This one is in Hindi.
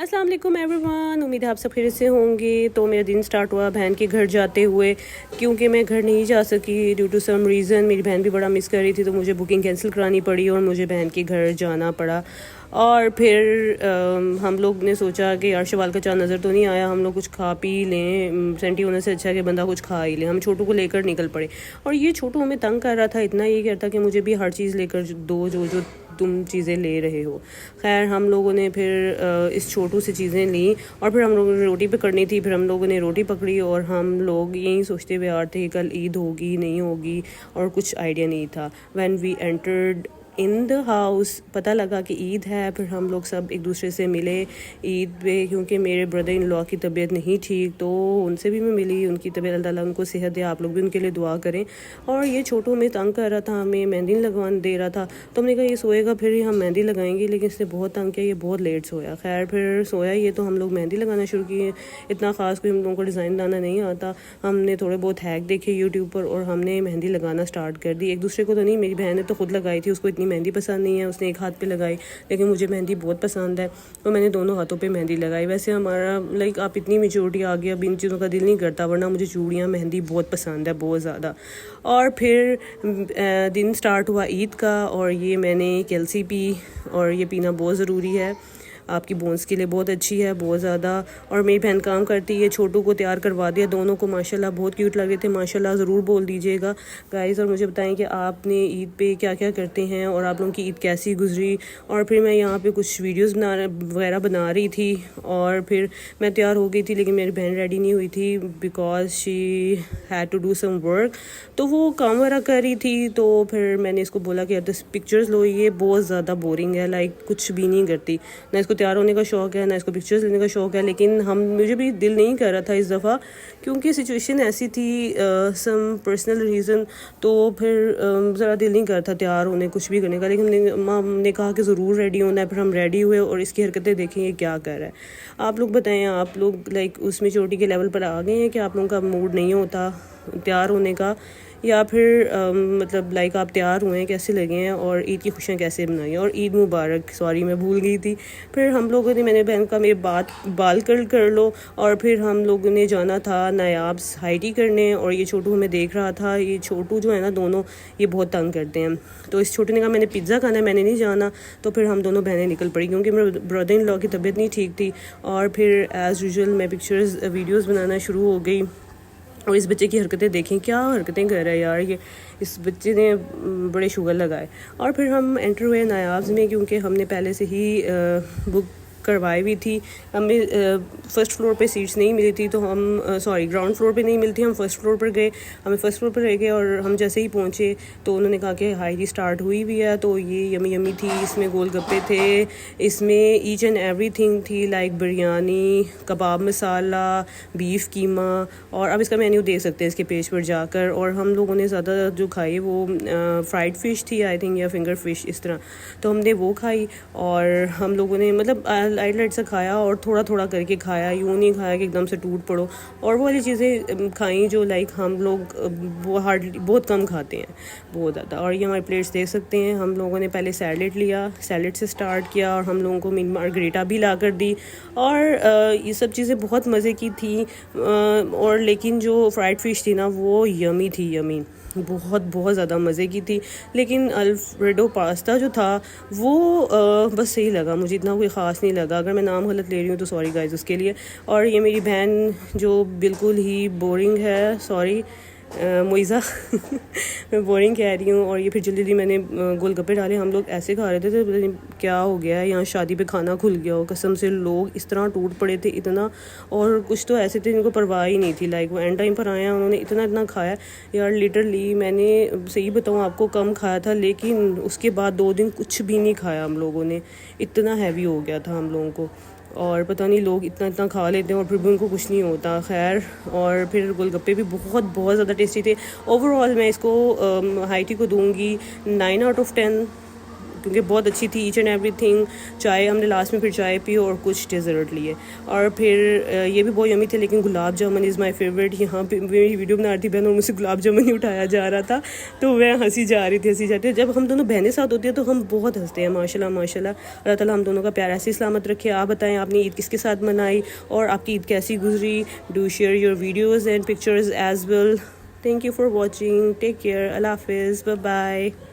अस्सलाम वालेकुम एवरीवन, उम्मीद है आप सब खैरियत से होंगे। तो मेरा दिन स्टार्ट हुआ बहन के घर जाते हुए, क्योंकि मैं घर नहीं जा सकी ड्यू टू सम रीज़न। मेरी बहन भी बड़ा मिस कर रही थी, तो मुझे बुकिंग कैंसिल करानी पड़ी और मुझे बहन के घर जाना पड़ा। और फिर हम लोग ने सोचा कि यार शवाल का चाँद नज़र तो नहीं आया, हम लोग कुछ खा पी लें। सेंटी होने से अच्छा है कि बंदा कुछ खा ही ले। हम छोटू को लेकर निकल पड़े और ये छोटू हमें तंग कर रहा था, इतना ये कहता कि मुझे भी हर चीज़ लेकर दो जो जो तुम चीज़ें ले रहे हो। खैर हम लोगों ने फिर इस छोटू से चीज़ें ली और फिर हम लोगों ने रोटी पकड़नी थी। फिर हम लोगों ने रोटी पकड़ी और हम लोग यही सोचते हुए आ रहे थे कि कल ईद होगी नहीं होगी, और कुछ आइडिया नहीं था। When we entered in the house पता लगा कि ईद है। फिर हम लोग सब एक दूसरे से मिले ईद पे, क्योंकि मेरे ब्रदर इन लॉ की तबीयत नहीं ठीक, तो उनसे भी मैं मिली। उनकी तबीयत अल्लाह ताला उनको सेहत दे, आप लोग भी उनके लिए दुआ करें। और ये छोटू हमें तंग कर रहा था, हमें मेहंदी लगवाने दे रहा था, तो हमने कहा ये सोएगा फिर ही हम मेहंदी लगाएंगे, लेकिन इसने बहुत तंग किया, ये बहुत लेट सोया। खैर फिर सोया ये, तो हम लोग मेहंदी लगाना शुरू किए। इतना ख़ास कोई हम लोगों को डिज़ाइन लाना नहीं आता, हमने थोड़े बहुत हैक देखे यूट्यूब पर और हमने मेहंदी लगाना स्टार्ट कर दी। एक दूसरे को तो नहीं, मेरी बहन ने तो खुद लगाई थी, उसको मेहंदी पसंद नहीं है, उसने एक हाथ पे लगाई, लेकिन मुझे मेहंदी बहुत पसंद है तो मैंने दोनों हाथों पे मेहंदी लगाई। वैसे हमारा लाइक आप इतनी मेच्योरिटी आ गई, अब इन चीज़ों का दिल नहीं करता, वरना मुझे चूड़ियाँ मेहंदी बहुत पसंद है, बहुत ज़्यादा। और फिर दिन स्टार्ट हुआ ईद का, और ये मैंने कैल्सी पी, और ये पीना बहुत ज़रूरी है, आपकी बोन्स के लिए बहुत अच्छी है, बहुत ज़्यादा। और मेरी बहन काम करती है, छोटू को तैयार करवा दिया, दोनों को माशाल्लाह बहुत क्यूट लग रहे थे। माशाल्लाह ज़रूर बोल दीजिएगा गाइस, और मुझे बताएं कि आपने ईद पे क्या क्या करते हैं और आप लोगों की ईद कैसी गुजरी। और फिर मैं यहाँ पे कुछ वीडियोस वगैरह बना रही थी, और फिर मैं तैयार हो गई थी, लेकिन मेरी बहन रेडी नहीं हुई थी because she had to do some work, तो वो काम वगैरह कर रही थी। तो फिर मैंने इसको बोला कि यार पिक्चर्स लो, ये बहुत ज़्यादा बोरिंग है, लाइक कुछ भी नहीं करती, ना इसको तैयार होने का शौक़ है ना इसको पिक्चर्स लेने का शौक़ है। लेकिन मुझे भी दिल नहीं कर रहा था इस दफ़ा, क्योंकि सिचुएशन ऐसी थी, सम पर्सनल रीज़न, तो फिर ज़रा दिल नहीं करता तैयार होने कुछ भी करने का। लेकिन माँ ने कहा कि ज़रूर रेडी होना है, फिर हम रेडी हुए और इसकी हरकतें देखें ये क्या कर रहा है। आप लोग बताएं, आप लोग लाइक उस मेच्योरिटी के लेवल पर आ गए हैं कि आप लोगों का मूड नहीं होता तैयार होने का, या फिर मतलब लाइक आप तैयार हुए हैं, कैसे लगे हैं और ईद की खुशियाँ कैसे मनाई। और ईद मुबारक, सॉरी मैं भूल गई थी। फिर हम लोगों ने, मैंने बहन का मेरे बाल कर्ल कर लो, और फिर हम लोगों ने जाना था नायाब्स हाई टी करने, और ये छोटू हमें देख रहा था। ये छोटू जो है ना, दोनों ये बहुत तंग करते हैं, तो इस छोटू ने कहा मैंने पिज़्ज़ा खाना है, मैंने नहीं जाना। तो फिर हम दोनों बहनें निकल पड़ी, क्योंकि मेरे ब्रदर इन लॉ की तबीयत नहीं ठीक थी। और फिर एज़ यूजुअल मैं पिक्चर्स वीडियोज़ बनाना शुरू हो गई। और इस बच्चे की हरकतें देखें, क्या हरकतें कर रहा है यार ये, इस बच्चे ने बड़े शुगर लगाए। और फिर हम एंटर हुए नायाब्स में, क्योंकि हमने पहले से ही बुक करवाई हुई थी। हमें फर्स्ट फ्लोर पे सीट्स नहीं मिली थी, तो हम ग्राउंड फ्लोर पे नहीं मिलती, हम फर्स्ट फ्लोर पर गए। हमें फर्स्ट फ्लोर पर रह गए, और हम जैसे ही पहुँचे तो उन्होंने कहा कि हाई टी स्टार्ट हुई हुई है। तो ये यमी यमी थी, इसमें गोलगप्पे थे, इसमें ईच एंड एवरीथिंग थी, लाइक बिरयानी, कबाब मसाला, बीफ कीमा। और अब इसका मेन्यू देख सकते हैं इसके पेज पर जाकर। और हम लोगों ने ज़्यादा जो खाई वो फ्राइड फ़िश थी आई थिंक, या फिंगर फ़िश इस तरह, तो हमने वो खाई। और हम लोगों ने मतलब लाइट लाइट सा खाया, और थोड़ा थोड़ा करके खाया, यूँ नहीं खाया कि एकदम से टूट पड़ो। और वो वाली चीज़ें खाई जो लाइक हम लोग वो हार्डली बहुत कम खाते हैं, बहुत ज़्यादा। और ये हमारे प्लेट्स देख सकते हैं, हम लोगों ने पहले सैलेड लिया, सैलेड से स्टार्ट किया, और हम लोगों को मीन मार्गरीटा भी ला कर दी। और ये सब चीज़ें बहुत मज़े की थी। और लेकिन जो फ्राइड फ़िश थी ना, वो यमी थी, यमी बहुत बहुत ज़्यादा मज़े की थी। लेकिन अल्फ्रेडो पास्ता जो था वो बस सही लगा मुझे, इतना कोई ख़ास नहीं लगा। अगर मैं नाम गलत ले रही हूँ तो सॉरी गाइस उसके लिए। और ये मेरी बहन जो बिल्कुल ही बोरिंग है, सॉरी मोइज़ा मैं बोरिंग कह रही हूँ। और ये फिर जल्दी जल्दी मैंने गोलगप्पे डाले, हम लोग ऐसे खा रहे थे तो पता नहीं क्या हो गया है, यहाँ शादी पे खाना खुल गया हो, कसम से लोग इस तरह टूट पड़े थे इतना। और कुछ तो ऐसे थे जिनको परवाह ही नहीं थी, लाइक वो एंड टाइम पर आए हैं, उन्होंने इतना इतना खाया यार। लिटरली मैंने सही बताऊँ आपको कम खाया था, लेकिन उसके बाद 2 दिन कुछ भी नहीं खाया हम लोगों ने, इतना हैवी हो गया था हम लोगों को। और पता नहीं लोग इतना इतना खा लेते हैं और फिर भी उनको कुछ नहीं होता। खैर, और फिर गोलगप्पे भी बहुत बहुत ज़्यादा टेस्टी थे। ओवरऑल मैं इसको हाई टी को दूंगी 9 आउट ऑफ 10, क्योंकि बहुत अच्छी थी ईच एंड एवरीथिंग। चाय हमने लास्ट में फिर चाय पी और कुछ डेजर्ट लिए, और फिर ये भी बहुत यमी थे। लेकिन gulab jamun is my favourite. यहाँ पे मेरी वीडियो बना रही थी बहन और मुझसे गुलाब जामुन ही उठाया जा रहा था, तो मैं हंसी जा रही थी। जब हम दोनों बहनें साथ होती हैं तो हम बहुत हंसते हैं, माशाल्लाह माशाल्लाह। अल्लाह ताला हम दोनों का प्यार ऐसे सलामत रखे। आप बताएं आपने ईद किसके साथ मनाई और आपकी ईद कैसी गुजरी? Do share your videos and pictures as well. Thank you for watching. Take care. Allah Hafiz. Bye bye.